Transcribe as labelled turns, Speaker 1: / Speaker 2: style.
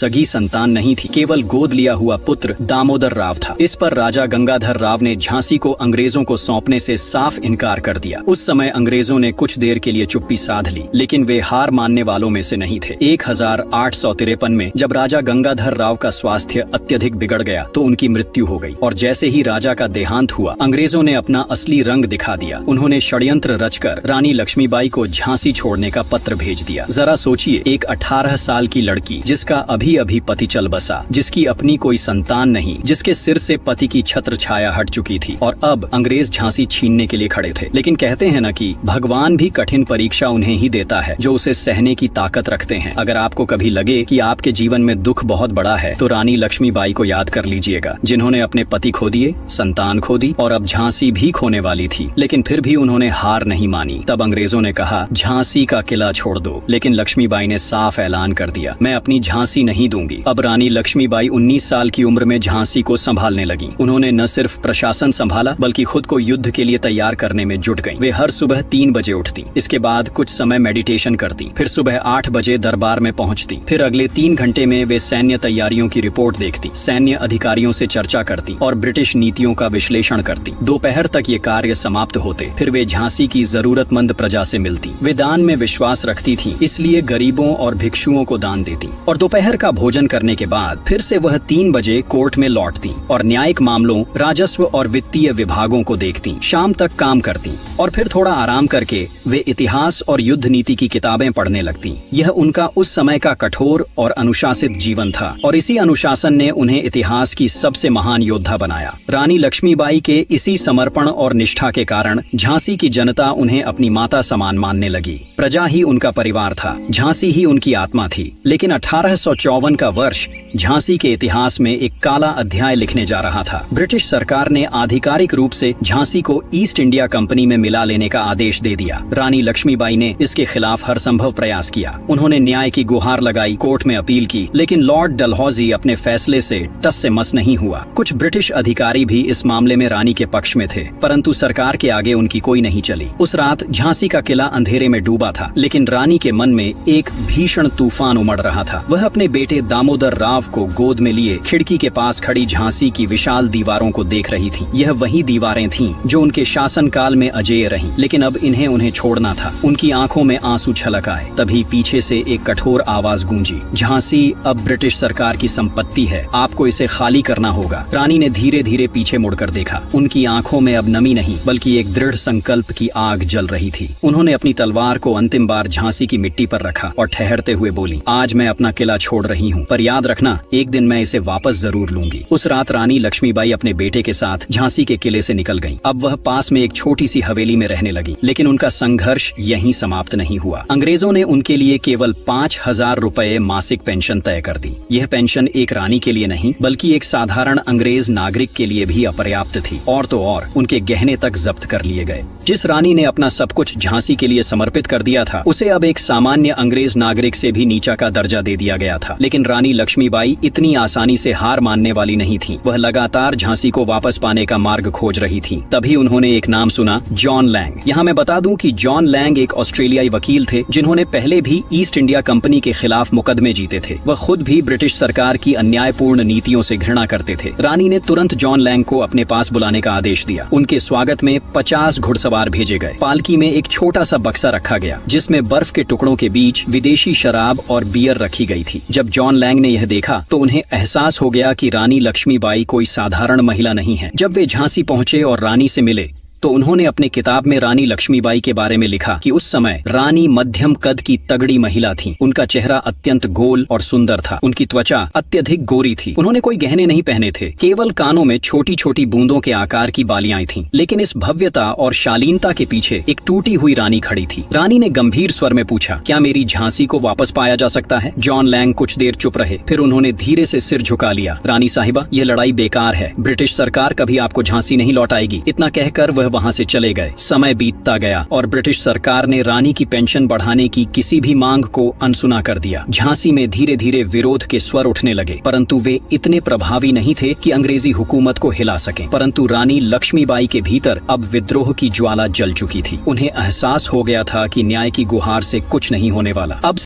Speaker 1: सगी संतान नहीं थी, केवल गोद लिया हुआ पुत्र दामोदर राव था। इस पर राजा गंगाधर राव ने झांसी को अंग्रेजों को सौंपने से साफ इनकार कर दिया। उस समय अंग्रेजों ने कुछ देर के लिए चुप्पी साध ली, लेकिन वे हार मानने वालों में से नहीं थे। 1853 में जब राजा गंगाधर राव का स्वास्थ्य अत्यधिक बिगड़ गया तो उनकी मृत्यु हो गई और जैसे ही राजा का देहांत हुआ, अंग्रेजों ने अपना असली रंग दिखा दिया। उन्होंने षड्यंत्र रचकर रानी लक्ष्मीबाई को झांसी छोड़ने का पत्र भेज दिया। जरा सोचिए, एक 18 साल की लड़की जिसका अभी अभी पति चल बसा, जिसकी अपनी कोई संतान नहीं, जिसके सिर से पति की छत्र छाया हट चुकी थी, और अब अंग्रेज झांसी छीनने के लिए खड़े थे। लेकिन कहते हैं न कि भगवान भी कठिन परीक्षा उन्हें ही देता है जो उसे सहने की ताकत रखते हैं। अगर आपको कभी लगे कि आपके जीवन में दुख बहुत बड़ा है तो रानी लक्ष्मीबाई को याद कर लीजिएगा, जिन्होंने अपने पति खो दिए, संतान खो दी और अब झांसी भी खोने वाली थी, लेकिन फिर भी उन्होंने हार नहीं मानी। तब अंग्रेजों ने कहा, झांसी का किला छोड़ दो, लेकिन लक्ष्मीबाई ने साफ ऐलान कर दिया, मैं अपनी झांसी नहीं दूंगी। अब रानी लक्ष्मीबाई 19 साल की उम्र में झांसी को संभालने लगी। उन्होंने न सिर्फ प्रशासन संभाला बल्कि खुद को युद्ध के लिए तैयार करने में जुट गईं। वे हर सुबह 3 बजे उठती, इसके बाद कुछ समय मेडिटेशन करती, फिर सुबह 8 बजे दरबार में पहुंचती, फिर अगले 3 घंटे में वे सैन्य तैयारियों की रिपोर्ट देखती, सैन्य अधिकारियों से चर्चा करती और ब्रिटिश नीतियों का विश्लेषण करती। दोपहर तक ये कार्य समाप्त होते, फिर वे झांसी की जरूरतमंद प्रजा से मिलती। वे दान में विश्वास रखती थीं, इसलिए गरीबों और भिक्षुओं को दान देती और दोपहर का भोजन करने के बाद फिर से वह 3 बजे कोर्ट में लौटती और न्यायिक मामलों, राजस्व और वित्तीय विभागों को देखती। शाम तक काम करती और फिर थोड़ा आराम करके वे इतिहास और युद्ध नीति की किताबें पढ़ने लगती। यह उनका उस समय का कठोर और अनुशासित जीवन था और इसी अनुशासन ने उन्हें इतिहास की सबसे महान योद्धा बनाया। रानी लक्ष्मीबाई के इसी समर्पण और निष्ठा के कारण झांसी की जनता उन्हें अपनी माता समान मानने लगी। प्रजा ही उनका परिवार था, झांसी ही उनकी आत्मा थी। लेकिन 1854 का वर्ष झांसी के इतिहास में एक काला अध्याय लिखने जा रहा था। ब्रिटिश सरकार ने आधिकारिक रूप से झांसी को ईस्ट इंडिया कंपनी में मिला लेने का आदेश दे दिया। रानी लक्ष्मीबाई ने इसके खिलाफ हर संभव प्रयास किया। उन्होंने न्याय की गुहार लगाई, कोर्ट में अपील की, लेकिन लॉर्ड डलहौजी अपने फैसले से टस से मस नहीं हुआ। कुछ ब्रिटिश अधिकारी भी इस मामले में रानी के पक्ष में थे, परंतु सरकार के आगे उनकी कोई नहीं चली। उस रात झांसी का किला अंधेरे में डूबा था, लेकिन रानी के मन में एक भीषण तूफान उमड़ रहा था। वह अपने बेटे दामोदर राव को गोद में लिए खिड़की के पास खड़ी झांसी की विशाल दीवारों को देख रही थी। यह वही दीवारें थीं जो उनके शासनकाल में अजेय रहीं, लेकिन अब इन्हें उन्हें छोड़ना था। उनकी आंखों में आंसू छलक आए। तभी पीछे से एक कठोर आवाज गूंजी, झांसी अब ब्रिटिश सरकार की संपत्ति है, आपको इसे खाली करना होगा। रानी ने धीरे धीरे पीछे मुड़कर देखा। उनकी आंखों में अब नमी नहीं बल्कि एक दृढ़ संकल्प की आग जल रही थी। उन्होंने अपनी तलवार को अंतिम बार झांसी की मिट्टी पर रखा और ठहरते हुए बोली, आज मैं अपना किला छोड़ रही हूँ, पर याद रखना एक दिन मैं इसे वापस जरूर लूंगी। उस रात रानी लक्ष्मीबाई अपने बेटे के साथ झांसी के किले से निकल गईं। अब वह पास में एक छोटी सी हवेली में रहने लगी, लेकिन उनका संघर्ष यहीं समाप्त नहीं हुआ। अंग्रेजों ने उनके लिए केवल 5000 रुपए मासिक पेंशन तय कर दी। यह पेंशन एक रानी के लिए नहीं बल्कि एक साधारण अंग्रेज नागरिक के लिए भी अपर्याप्त थी। और तो और उनके गहने तक जब्त कर लिए गए। जिस रानी ने अपना सब कुछ झांसी के लिए समर्पित कर दिया था, उसे अब एक सामान्य अंग्रेज नागरिक से भी नीचा का दर्जा दे दिया गया था। लेकिन रानी लक्ष्मीबाई इतनी आसानी से हार मानने वाली नहीं थी। वह लगातार झांसी को वापस पाने का मार्ग खोज रही थी। तभी उन्होंने एक नाम सुना, जॉन लैंग। यहाँ मैं बता दूं कि जॉन लैंग एक ऑस्ट्रेलियाई वकील थे जिन्होंने पहले भी ईस्ट इंडिया कंपनी के खिलाफ मुकदमे जीते थे। वह खुद भी ब्रिटिश सरकार की अन्यायपूर्ण नीतियों से घृणा करते थे। रानी ने तुरंत जॉन लैंग को अपने पास बुलाने का आदेश दिया। उनके स्वागत में 50 घुड़सवार भेजे गए। पालकी में एक छोटा सा बक्सा रखा गया जिसमें बर्फ के टुकड़ों के बीच विदेशी शराब और बियर रखी गई थी। जब जॉन लैंग ने यह देखा तो उन्हें एहसास हो गया कि रानी लक्ष्मीबाई कोई साधारण महिला नहीं है। जब वे झांसी पहुंचे और रानी से मिले तो उन्होंने अपने किताब में रानी लक्ष्मीबाई के बारे में लिखा कि उस समय रानी मध्यम कद की तगड़ी महिला थी। उनका चेहरा अत्यंत गोल और सुंदर था। उनकी त्वचा अत्यधिक गोरी थी। उन्होंने कोई गहने नहीं पहने थे, केवल कानों में छोटी छोटी बूंदों के आकार की बालियां थीं। लेकिन इस भव्यता और शालीनता के पीछे एक टूटी हुई रानी खड़ी थी। रानी ने गंभीर स्वर में पूछा, क्या मेरी झांसी को वापस पाया जा सकता है? जॉन लैंग कुछ देर चुप रहे, फिर उन्होंने धीरे से सिर झुका लिया। रानी साहिबा, यह लड़ाई बेकार है। ब्रिटिश सरकार कभी आपको झांसी नहीं लौटाएगी। इतना कहकर वह वहाँ से चले गए। समय बीतता गया और ब्रिटिश सरकार ने रानी की पेंशन बढ़ाने की किसी भी मांग को अनसुना कर दिया। झांसी में धीरे धीरे विरोध के स्वर उठने लगे, परंतु वे इतने प्रभावी नहीं थे कि अंग्रेजी हुकूमत को हिला सकें। परंतु रानी लक्ष्मीबाई के भीतर अब विद्रोह की ज्वाला जल चुकी थी। उन्हें एहसास हो गया था कि न्याय की गुहार से कुछ नहीं होने वाला। अब